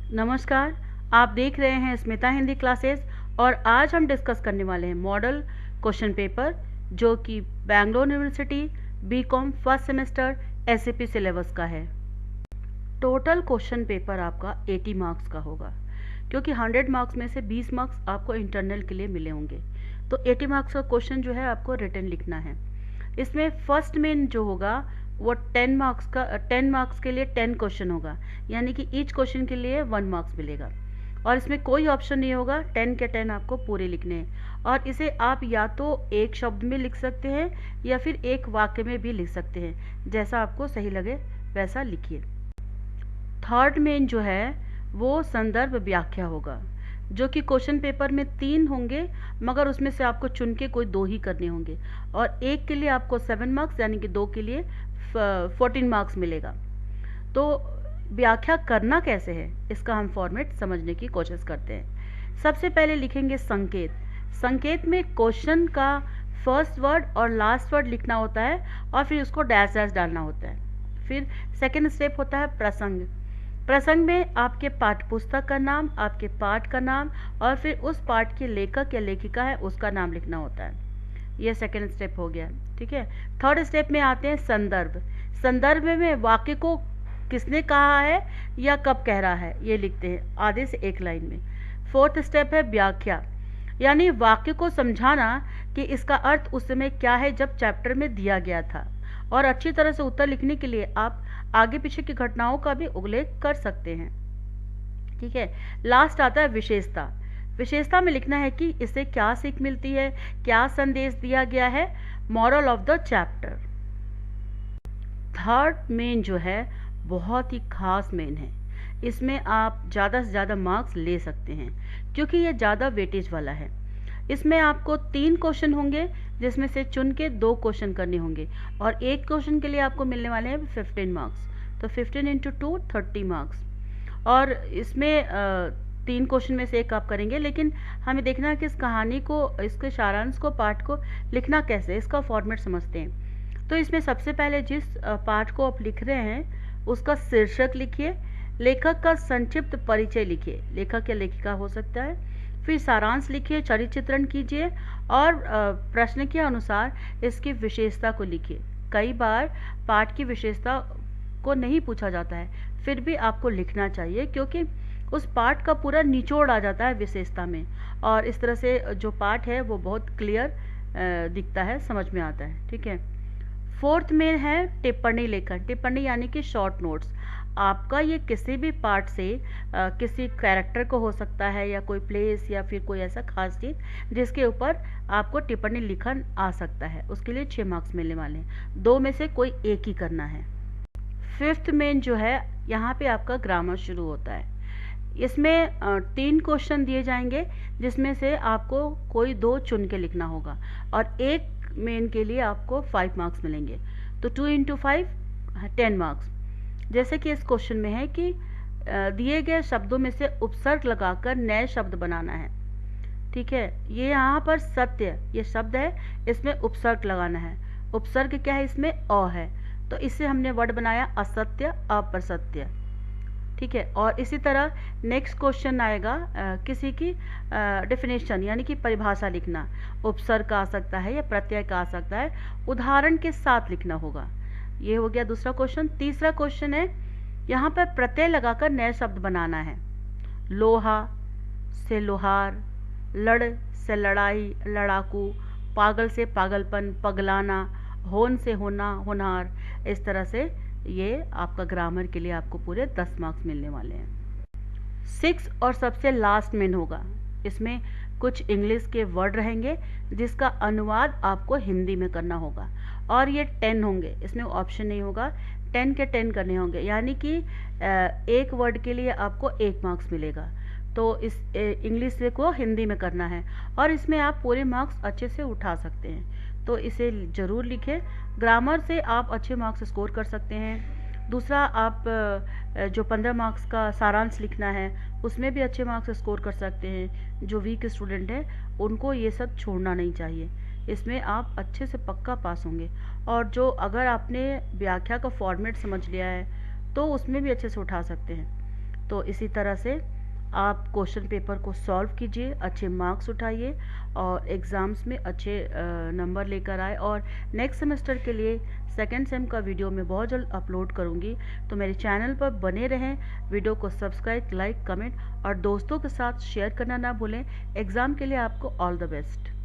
नमस्कार। आप देख रहे हैं स्मिता हिंदी क्लासेस और आज हम डिस्कस करने वाले हैं मॉडल क्वेश्चन पेपर जो कि Bangalore university B Com first semester SAP syllabus का है। टोटल क्वेश्चन पेपर आपका 80 मार्क्स का होगा क्योंकि 100 मार्क्स में से 20 मार्क्स आपको इंटरनल के लिए मिले होंगे। तो 80 मार्क्स का क्वेश्चन जो है आपको रिटन लिखना है। इसमें फर्स्ट मेन जो होगा वो 10 मार्क्स के लिए 10 क्वेश्चन होगा, यानी कि ईच क्वेश्चन के लिए 1 मार्क्स मिलेगा। और इसमें कोई ऑप्शन नहीं होगा, 10 के 10 आपको पूरे लिखने हैं। और इसे आप या तो एक शब्द में लिख सकते हैं या फिर एक वाक्य में भी लिख सकते हैं, जैसा आपको सही लगे वैसा लिखिए। थर्ड मेन जो है वो संदर्भ व्याख्या होगा, जो कि क्वेश्चन पेपर में 3 होंगे, मगर उसमें से आपको चुन के कोई 2 ही करने होंगे। और एक के लिए आपको 7 मार्क्स यानी कि 2 के लिए 14 मार्क्स मिलेगा। तो व्याख्या करना कैसे है इसका हम फॉर्मेट समझने की कोशिश करते हैं। सबसे पहले लिखेंगे संकेत। संकेत में क्वेश्चन का फर्स्ट वर्ड और लास्ट वर्ड लिखना होता है और फिर उसको डैश डैश डालना होता है। फिर सेकेंड स्टेप होता है प्रसंग। प्रसंग में आपके पाठ्य पुस्तक का नाम, आपके पाठ का नाम और फिर उस पाठ के लेखक या लेखिका है उसका नाम लिखना होता है। ये सेकेंड स्टेप हो गया, ठीक है। थर्ड स्टेप में आते हैं संदर्भ। संदर्भ में वाक्य को किसने कहा है या कब कह रहा है ये लिखते हैं आधे से एक लाइन में। फोर्थ स्टेप है व्याख्या, यानी वाक्य को समझाना कि इसका अर्थ उस समय क्या है जब चैप्टर में दिया गया था। और अच्छी तरह से उत्तर लिखने के लिए आप आगे पीछे की घटनाओं का भी उल्लेख कर सकते हैं, ठीक है। लास्ट आता है विशेषता। विशेषता में लिखना है कि इससे क्या सीख मिलती है, क्या संदेश दिया गया है, moral of the chapter. Third main जो है बहुत ही खास मेन है, इसमें आप ज़्यादा से ज़्यादा मार्क्स ले सकते हैं क्योंकि ये ज़्यादा वेटेज वाला है। इसमें आपको 3 क्वेश्चन होंगे जिसमें से चुन के 2 क्वेश्चन करने होंगे और एक क्वेश्चन के लिए आपको मिलने वाले हैं 15 मार्क्स। तो 15 इंटू 2 30 मार्क्स। और इसमें 3 क्वेश्चन में से एक आप करेंगे, लेकिन हमें देखना है कि इस कहानी को, इसके सारांश को, पाठ को लिखना कैसे, इसका फॉर्मेट समझते हैं। तो इसमें सबसे पहले जिस पाठ को आप लिख रहे हैं उसका शीर्षक लिखिए, लेखक का संक्षिप्त परिचय लिखिए, लेखक या लेखिका हो सकता है। फिर सारांश लिखिए, चरित्र चित्रण कीजिए और प्रश्न के अनुसार इसकी विशेषता को लिखिए। कई बार पाठ की विशेषता को नहीं पूछा जाता है, फिर भी आपको लिखना चाहिए क्योंकि उस पाठ का पूरा निचोड़ आ जाता है विशेषता में, और इस तरह से जो पाठ है वो बहुत क्लियर दिखता है, समझ में आता है, ठीक है। फोर्थ में है टिप्पणी लेखन। टिप्पणी यानी कि शॉर्ट नोट्स। आपका ये किसी भी पार्ट से किसी कैरेक्टर को हो सकता है या कोई प्लेस या फिर कोई ऐसा खास चीज़ जिसके ऊपर आपको टिप्पणी लिखन आ सकता है, उसके लिए 6 मार्क्स मिलने वाले हैं। 2 में से कोई एक ही करना है। फिफ्थ मेन जो है यहाँ पे आपका ग्रामर शुरू होता है। इसमें 3 क्वेश्चन दिए जाएंगे जिसमें से आपको कोई 2 चुन के लिखना होगा और एक मेन के लिए आपको 5 मार्क्स मिलेंगे। तो 2 इंटू 5 10 मार्क्स। जैसे कि इस क्वेश्चन में है कि दिए गए शब्दों में से उपसर्ग लगाकर नए शब्द बनाना है, ठीक है। ये यहाँ पर सत्य ये शब्द है, इसमें उपसर्ग लगाना है। उपसर्ग क्या है, इसमें अ है, तो इससे हमने वर्ड बनाया असत्य अप्रसत्य, ठीक है। और इसी तरह नेक्स्ट क्वेश्चन आएगा किसी की डेफिनेशन यानी कि परिभाषा लिखना। उपसर्ग का आ सकता है या प्रत्यय का आ सकता है, उदाहरण के साथ लिखना होगा। ये हो गया दूसरा क्वेश्चन। तीसरा क्वेश्चन है यहाँ पर प्रत्यय लगाकर नए शब्द बनाना है। लोहा से लोहार, लड़ से लड़ाई लड़ाकू, पागल से पागलपन पगलाना, होन से होना होनहार। इस तरह से ये आपका ग्रामर के लिए आपको पूरे 10 मार्क्स मिलने वाले हैं। 6 और सबसे लास्ट मेन होगा, इसमें कुछ इंग्लिश के वर्ड रहेंगे जिसका अनुवाद आपको हिंदी में करना होगा और ये 10 होंगे, इसमें ऑप्शन नहीं होगा, 10 के 10 करने होंगे, यानी कि एक वर्ड के लिए आपको 1 मार्क्स मिलेगा। तो इस इंग्लिश को हिंदी में करना है और इसमें आप पूरे मार्क्स अच्छे से उठा सकते हैं, तो इसे ज़रूर लिखें। ग्रामर से आप अच्छे मार्क्स स्कोर कर सकते हैं। दूसरा, आप जो 15 मार्क्स का सारांश लिखना है उसमें भी अच्छे मार्क्स स्कोर कर सकते हैं। जो वीक स्टूडेंट हैं उनको ये सब छोड़ना नहीं चाहिए, इसमें आप अच्छे से पक्का पास होंगे। और जो अगर आपने व्याख्या का फॉर्मेट समझ लिया है तो उसमें भी अच्छे से उठा सकते हैं। तो इसी तरह से आप क्वेश्चन पेपर को सॉल्व कीजिए, अच्छे मार्क्स उठाइए और एग्ज़ाम्स में अच्छे नंबर लेकर आए। और नेक्स्ट सेमेस्टर के लिए सेकेंड सेम का वीडियो मैं बहुत जल्द अपलोड करूँगी, तो मेरे चैनल पर बने रहें। वीडियो को सब्सक्राइब, लाइक, कमेंट और दोस्तों के साथ शेयर करना ना भूलें। एग्ज़ाम के लिए आपको ऑल द बेस्ट।